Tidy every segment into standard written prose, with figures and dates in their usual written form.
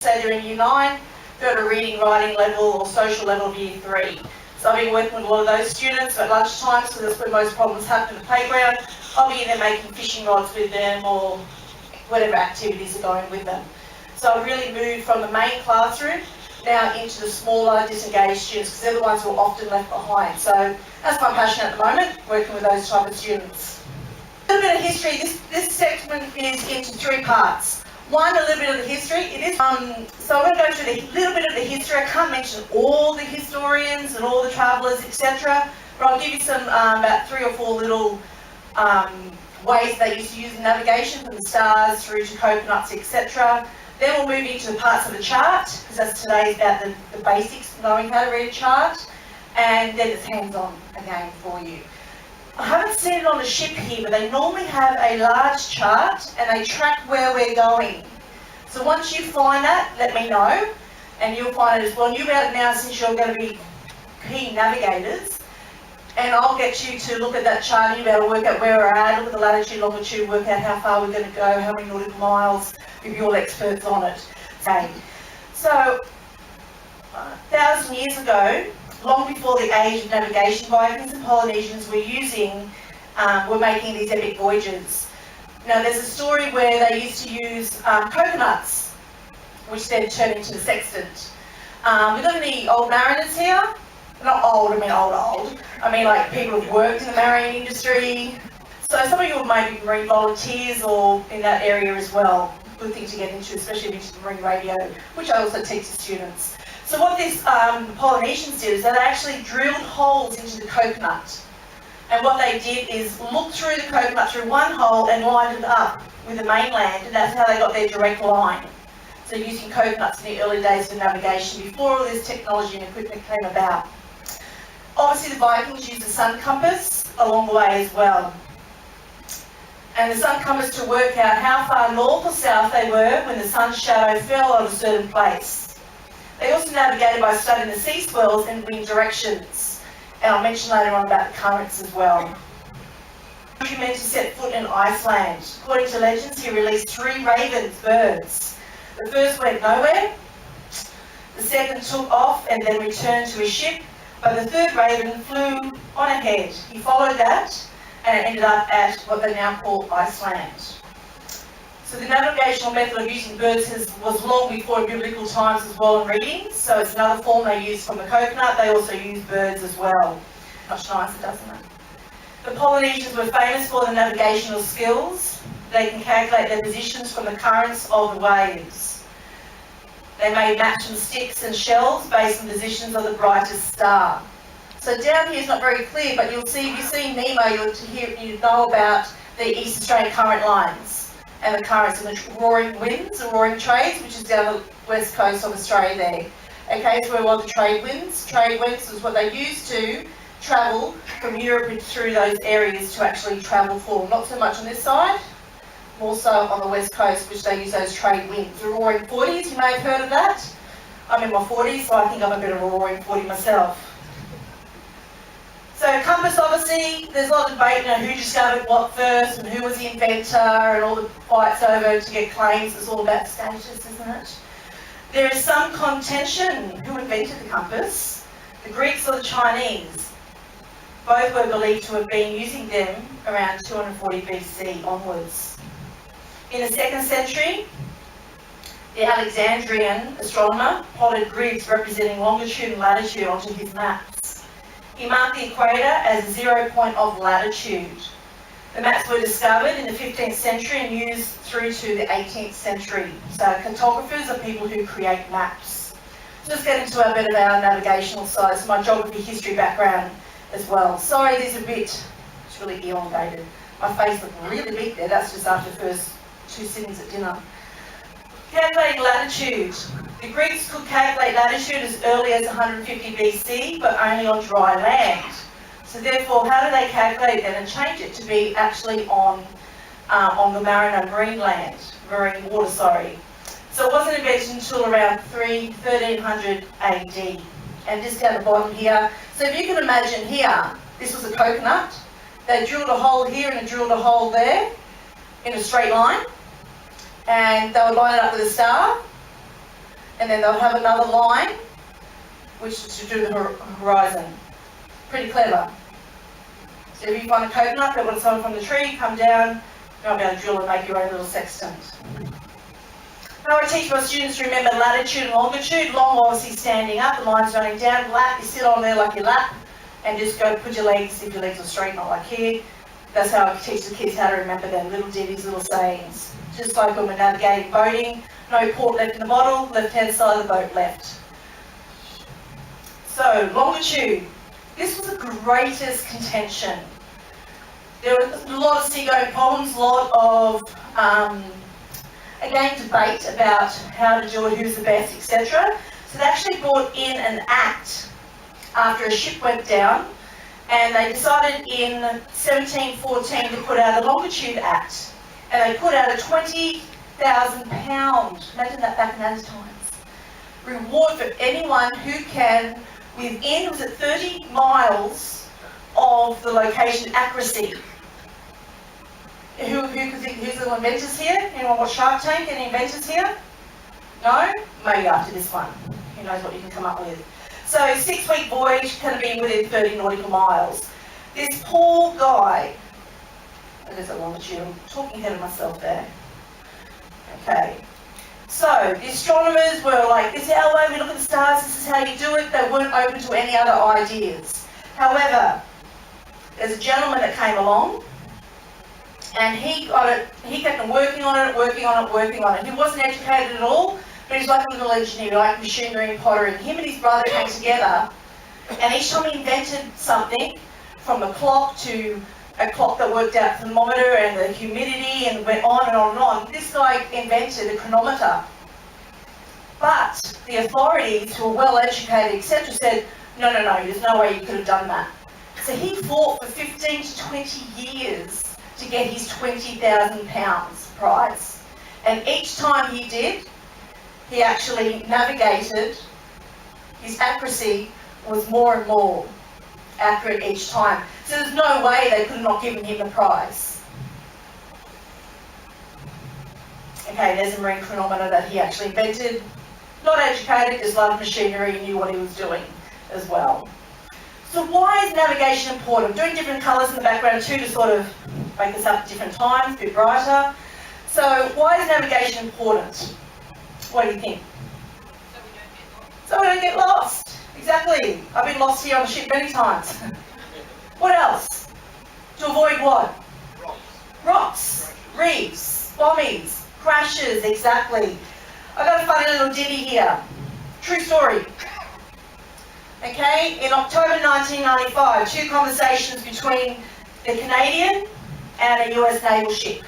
say they're in Year 9, they're at a reading, writing level or social level of Year 3. So I've been working with a lot of those students at lunchtime, so that's where most problems happen in the playground. I'll be in there making fishing rods with them or whatever activities are going with them. So I've really moved from the main classroom now into the smaller, disengaged students, because they're the ones who are often left behind. So that's my passion at the moment, working with those type of students. A little bit of history. This segment is into 3 parts. One, a little bit of the history. It is so I'm going to go through a little bit of the history. I can't mention all the historians and all the travellers, etc. But I'll give you some about 3 or 4 little ways they used to use navigation, from the stars through to coconuts, etc. Then we'll move into the parts of the chart, because that's today's about the basics, knowing how to read a chart, and then it's hands-on again for you. I haven't seen it on the ship here, but they normally have a large chart and they track where we're going. So once you find that, let me know, and you'll find it as well. And you'll be able now, since you're going to be keen navigators, and I'll get you to look at that chart and you'll be able to work out where we're at, look at the latitude, longitude, work out how far we're going to go, how many nautical miles, if you're all experts on it. Okay. So, 1,000 years ago, long before the age of navigation, Vikings and Polynesians were making these epic voyages. Now, there's a story where they used to use coconuts, which then turned into the sextant. We've got any old mariners here? Not old, I mean old. I mean like people who've worked in the marine industry. So some of you may be marine volunteers or in that area as well. Good thing to get into, especially if you're into marine radio, which I also teach the students. So what these Polynesians did is they actually drilled holes into the coconut. And what they did is look through the coconut through one hole and lined it up with the mainland, and that's how they got their direct line. So using coconuts in the early days for navigation, before all this technology and equipment came about. Obviously the Vikings used the sun compass along the way as well. And the sun compass to work out how far north or south they were when the sun's shadow fell on a certain place. They also navigated by studying the sea swells and wind directions. And I'll mention later on about the currents as well. He meant to set foot in Iceland. According to legends, he released 3 ravens, birds. The first went nowhere. The second took off and then returned to his ship. But the third raven flew on ahead. He followed that and it ended up at what they now call Iceland. So the navigational method of using birds was long before biblical times as well in readings. So it's another form they use from the coconut. They also use birds as well. Much nicer, doesn't it? The Polynesians were famous for their navigational skills. They can calculate their positions from the currents of the waves. They made maps from sticks and shells based on positions of the brightest star. So down here is not very clear, but you'll see, if you've seen Nemo, you know about the East Australian current lines and the currents and the roaring winds, the roaring trades, which is down the west coast of Australia there. Okay, so we want the trade winds. Trade winds is what they used to travel from Europe through those areas to actually travel for. Not so much on this side, more so on the west coast, which they use those trade winds. The roaring 40s, you may have heard of that. I'm in my 40s, so I think I'm a bit of a roaring 40 myself. So compass, obviously, there's a lot of debate, who discovered what first and who was the inventor and all the fights over to get claims. It's all about status, isn't it? There is some contention who invented the compass, the Greeks or the Chinese. Both were believed to have been using them around 240 BC onwards. In the 2nd century, the Alexandrian astronomer plotted grids representing longitude and latitude onto his maps. He marked the equator as a 0 point of latitude. The maps were discovered in the 15th century and used through to the 18th century. So cartographers are people who create maps. So let's get into a bit of our navigational side. So my geography history background as well. Sorry, these are a bit, it's really elongated. My face looked really big there. That's just after the first 2 sittings at dinner. Calculating latitude. The Greeks could calculate latitude as early as 150 BC, but only on dry land. So therefore, how do they calculate that and change it to be actually on the marine water, sorry. So it wasn't invented until around 1300 AD. And just down the bottom here. So if you can imagine here, this was a coconut. They drilled a hole here and they drilled a hole there in a straight line. And they would line it up with a star. and then they'll have another line, which is to do the horizon. Pretty clever. So if you find a coconut that wants someone from the tree, come down, you'll be able to drill and make your own little sextant. Now I teach my students to remember latitude and longitude. Long, obviously standing up, the line's running down. Lat, you sit on there like your lap, and just go put your legs, if your legs are straight, not like here. That's how I teach the kids how to remember them, little ditties, little sayings. Just like when we're navigating boating, no port left in the bottle, left-hand side of the boat left. So, longitude. This was the greatest contention. There were a lot of seagoing problems, a lot of, again, debate about how to do it, who's the best, etc. So they actually brought in an act after a ship went down, and they decided in 1714 to put out a Longitude Act, and they put out a £20,000, imagine that back in those times, reward for anyone who can, within, was it 30 miles of the location, accuracy. Who could think, who's the inventors here? Anyone watch Shark Tank? Any inventors here? No? Maybe after this one. Who knows what you can come up with. So 6-week voyage, can be within 30 nautical miles. This poor guy, there's a longitude, I'm talking ahead of myself there. Okay. So the astronomers were like, this is our way we look at the stars, this is how you do it. They weren't open to any other ideas. However, there's a gentleman that came along, and he kept on working on it. He wasn't educated at all, but he's like a little engineer, like machinery and pottery. Him and his brother came together, and each time he invented something, from the clock to a clock that worked out the thermometer and the humidity, and went on and on and on. This guy invented a chronometer. But the authorities, who were well educated, etc., said, no, there's no way you could have done that. So he fought for 15 to 20 years to get his £20,000 prize. And each time he did, he actually navigated, his accuracy was more and more accurate each time. So there's no way they could have not given him the prize. Okay, there's a marine chronometer that he actually invented. Not educated, just loved machinery, knew what he was doing as well. So why is navigation important? I'm doing different colours in the background too to sort of make us up at different times, a bit brighter. So why is navigation important? What do you think? So we don't get lost. Exactly. I've been lost here on the ship many times. What else? To avoid what? Rocks. Reefs. Bommies. Crashes. Exactly. I've got a funny little ditty here. True story. Okay, in October 1995, 2 conversations between the Canadian and a US naval ship.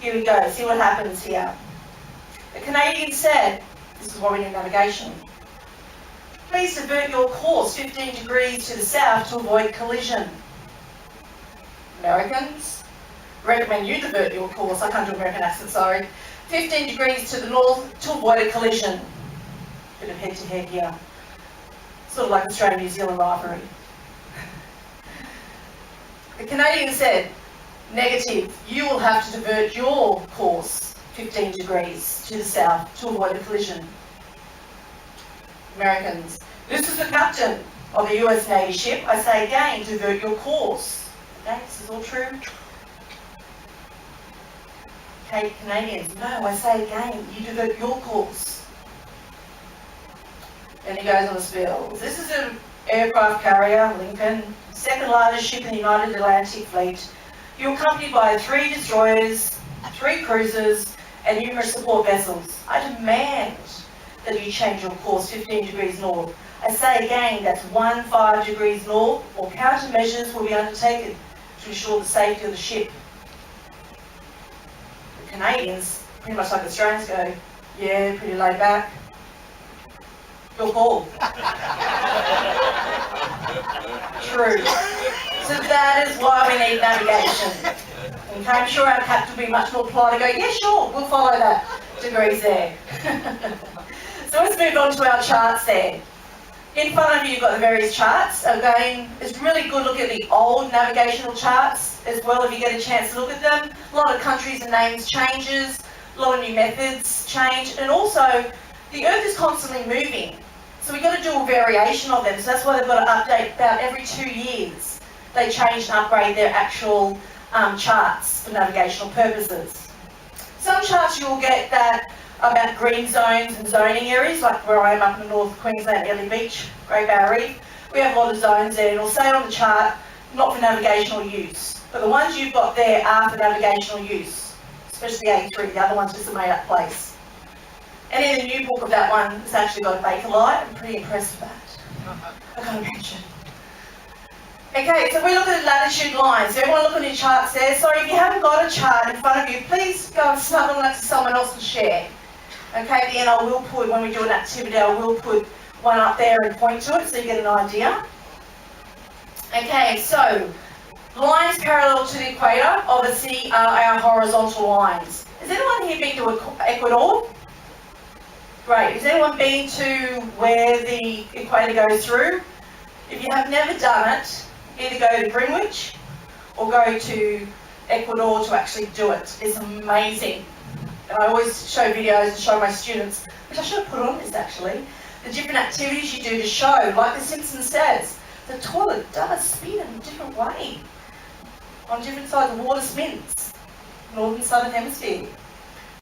Here we go, see what happens here. The Canadian said, this is why we need navigation, please divert your course 15 degrees to the south to avoid collision. Americans, recommend you divert your course, I can't do American accent, sorry. 15 degrees to the north to avoid a collision. Bit of head-to-head here. Sort of like Australia-New Zealand rivalry. The Canadian said, negative, you will have to divert your course 15 degrees to the south to avoid a collision. Americans, this is the captain of a US Navy ship. I say again, divert your course. Okay, this is all true. Okay, Canadians, no, I say again, you divert your course. And he goes on the spiel. This is an aircraft carrier, Lincoln, second largest ship in the United Atlantic Fleet. You're accompanied by 3 destroyers, 3 cruisers, and numerous support vessels. I demand that you change your course 15 degrees north. I say again, that's 15 degrees north, or countermeasures will be undertaken to ensure the safety of the ship. The Canadians, pretty much like Australians, go, yeah, pretty laid back. Your call. True. So that is why we need navigation. Okay, I'm sure our captain will be much more polite and go, yeah, sure, we'll follow that degrees there. So let's move on to our charts there. In front of you, you've got the various charts. Again, it's really good look at the old navigational charts as well if you get a chance to look at them. A lot of countries and names changes, a lot of new methods change, and also The Earth is constantly moving, so we've got to do a variation of them. So that's why they've got to update about every 2 years. They change and upgrade their actual charts for navigational purposes. Some charts you'll get that about green zones and zoning areas, like where I am up in North Queensland, Ellie Beach, Great Barrier Reef. We have a lot of zones there, and it'll say on the chart, not for navigational use. But the ones you've got there are for navigational use, especially A3, the other one's just a made-up place. And in the new book of that one, it's actually got a Bakelite. I'm pretty impressed with that. I can't imagine. Okay, so we look at latitude lines. So everyone look on your charts there. Sorry, if you haven't got a chart in front of you, please go and smuggle that to someone else and share. Okay, at the end I will put, when we do an activity, I will put one up there and point to it so you get an idea. Okay, so lines parallel to the equator obviously are our horizontal lines. Has anyone here been to Ecuador? Great. Has anyone been to where the equator goes through? If you have never done it, either go to Greenwich or go to Ecuador to actually do it. It's amazing. And I always show videos and show my students, which I should have put on this actually, the different activities you do to show, like The Simpsons says, the toilet does spin in a different way. On different sides, the water spins. Northern, southern hemisphere.